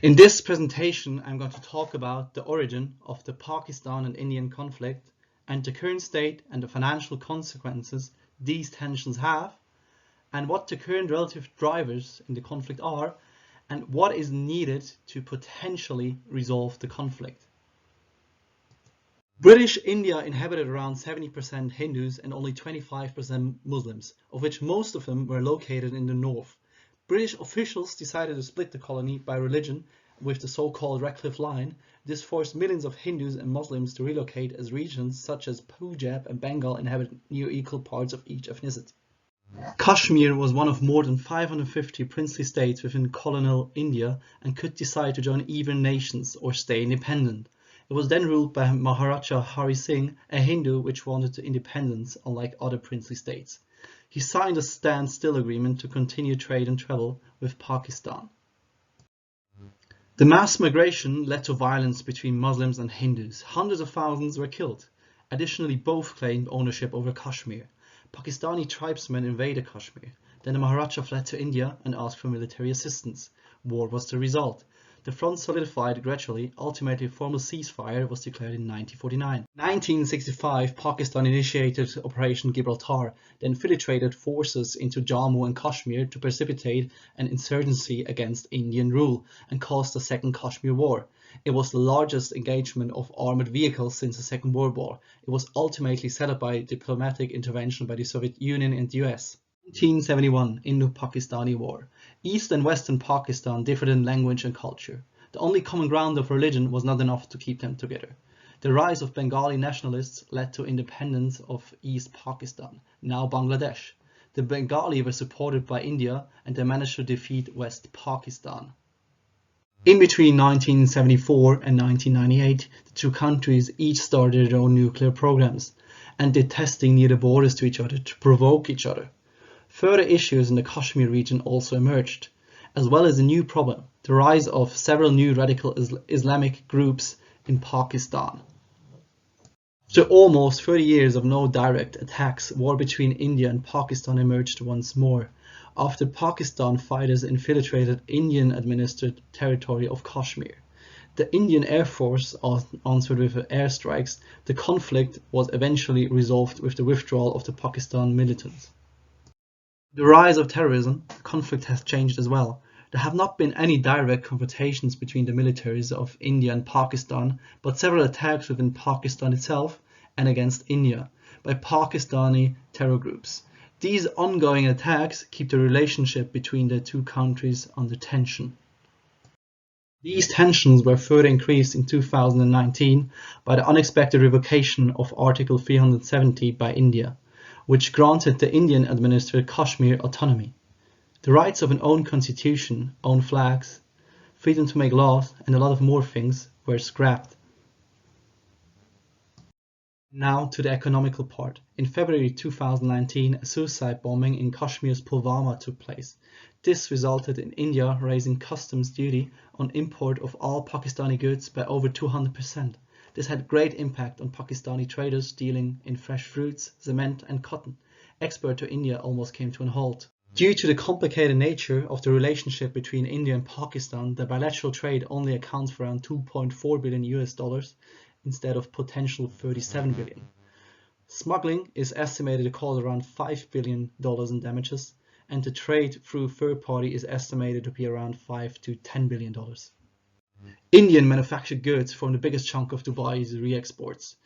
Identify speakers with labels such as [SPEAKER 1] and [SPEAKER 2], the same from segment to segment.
[SPEAKER 1] In this presentation, I'm going to talk about the origin of the Pakistan and Indian conflict and the current state and the financial consequences these tensions have, and what the current relative drivers in the conflict are, and what is needed to potentially resolve the conflict. British India inhabited around 70% Hindus and only 25% Muslims, of which most of them were located in the north. British officials decided to split the colony by religion with the so-called Radcliffe Line. This forced millions of Hindus and Muslims to relocate as regions such as Punjab and Bengal inhabited near equal parts of each ethnicity. Kashmir was one of more than 550 princely states within colonial India and could decide to join either nations or stay independent. It was then ruled by Maharaja Hari Singh, a Hindu which wanted independence unlike other princely states. He signed a standstill agreement to continue trade and travel with Pakistan. The mass migration led to violence between Muslims and Hindus. Hundreds of thousands were killed. Additionally, both claimed ownership over Kashmir. Pakistani tribesmen invaded Kashmir. Then the Maharaja fled to India and asked for military assistance. War was the result. The front solidified gradually. Ultimately, a formal ceasefire was declared in 1949. In 1965, Pakistan initiated Operation Gibraltar, then infiltrated forces into Jammu and Kashmir to precipitate an insurgency against Indian rule and caused the Second Kashmir War. It was the largest engagement of armored vehicles since the Second World War. It was ultimately set up by diplomatic intervention by the Soviet Union and the US. 1971 Indo-Pakistani War. East and Western Pakistan differed in language and culture. The only common ground of religion was not enough to keep them together. The rise of Bengali nationalists led to independence of East Pakistan, now Bangladesh. The Bengali were supported by India and they managed to defeat West Pakistan. In between 1974 and 1998, the two countries each started their own nuclear programs and did testing near the borders to each other to provoke each other. Further issues in the Kashmir region also emerged, as well as a new problem, the rise of several new radical Islamic groups in Pakistan. After almost 30 years of no direct attacks, war between India and Pakistan emerged once more, after Pakistan fighters infiltrated Indian-administered territory of Kashmir. The Indian Air Force answered with airstrikes. The conflict was eventually resolved with the withdrawal of the Pakistan militants. The rise of terrorism, the conflict has changed as well. There have not been any direct confrontations between the militaries of India and Pakistan, but several attacks within Pakistan itself and against India by Pakistani terror groups. These ongoing attacks keep the relationship between the two countries under tension. These tensions were further increased in 2019 by the unexpected revocation of Article 370 by India, which granted the Indian-administered Kashmir autonomy. The rights of an own constitution, own flags, freedom to make laws, and a lot of more things were scrapped. Now to the economical part. In February 2019, a suicide bombing in Kashmir's Pulwama took place. This resulted in India raising customs duty on import of all Pakistani goods by over 200%. This had great impact on Pakistani traders dealing in fresh fruits, cement and cotton. Export to India almost came to a halt. Due to the complicated nature of the relationship between India and Pakistan, the bilateral trade only accounts for around $2.4 billion instead of potential $37 billion. Smuggling is estimated to cause around $5 billion in damages, and the trade through third party is estimated to be around $5 to $10 billion. Indian manufactured goods form the biggest chunk of Dubai's re-exports.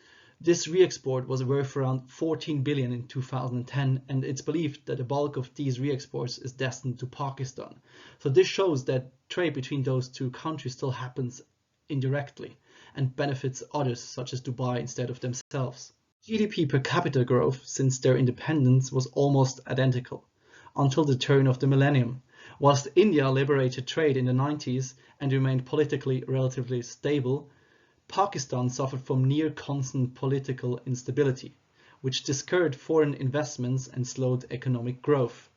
[SPEAKER 1] This re-export was worth around $14 billion in 2010, and it's believed that the bulk of these re-exports is destined to Pakistan. So this shows that trade between those two countries still happens indirectly and benefits others such as Dubai instead of themselves. GDP per capita growth since their independence was almost identical until the turn of the millennium. Whilst India liberated trade in the 90s and remained politically relatively stable, Pakistan suffered from near constant political instability, which discouraged foreign investments and slowed economic growth.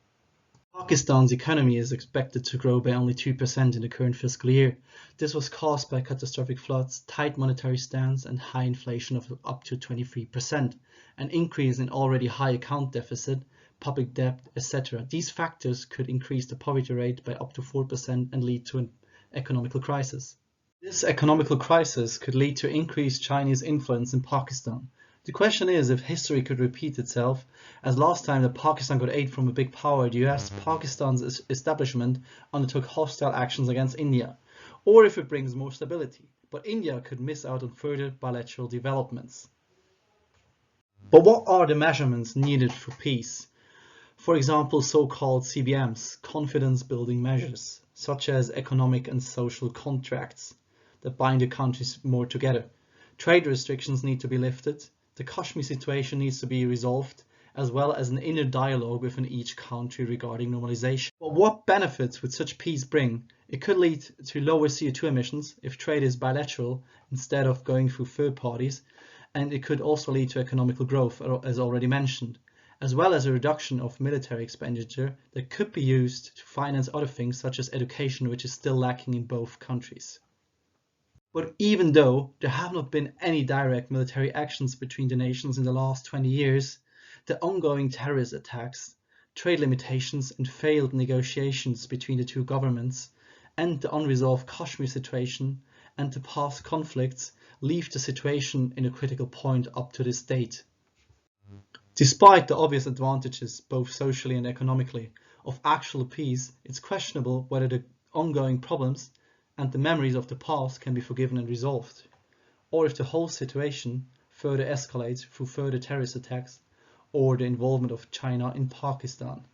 [SPEAKER 1] Pakistan's economy is expected to grow by only 2% in the current fiscal year. This was caused by catastrophic floods, tight monetary stance, and high inflation of up to 23%, an increase in already high account deficit, public debt, etc. These factors could increase the poverty rate by up to 4% and lead to economical crisis. This economical crisis could lead to increased Chinese influence in Pakistan. The question is if history could repeat itself, as last time that Pakistan got aid from a big power, the US, Pakistan's establishment undertook hostile actions against India, or if it brings more stability, but India could miss out on further bilateral developments. But what are the measurements needed for peace? For example, so-called CBMs, confidence-building measures, such as economic and social contracts that bind the countries more together. Trade restrictions need to be lifted, the Kashmir situation needs to be resolved, as well as an inner dialogue within each country regarding normalization. But what benefits would such peace bring? It could lead to lower CO2 emissions if trade is bilateral instead of going through third parties, and it could also lead to economical growth, as already mentioned, as well as a reduction of military expenditure that could be used to finance other things such as education, which is still lacking in both countries. But even though there have not been any direct military actions between the nations in the last 20 years, the ongoing terrorist attacks, trade limitations and failed negotiations between the two governments, and the unresolved Kashmir situation and the past conflicts leave the situation in a critical point up to this date. Despite the obvious advantages, both socially and economically, of actual peace, it's questionable whether the ongoing problems and the memories of the past can be forgiven and resolved, or if the whole situation further escalates through further terrorist attacks or the involvement of China in Pakistan.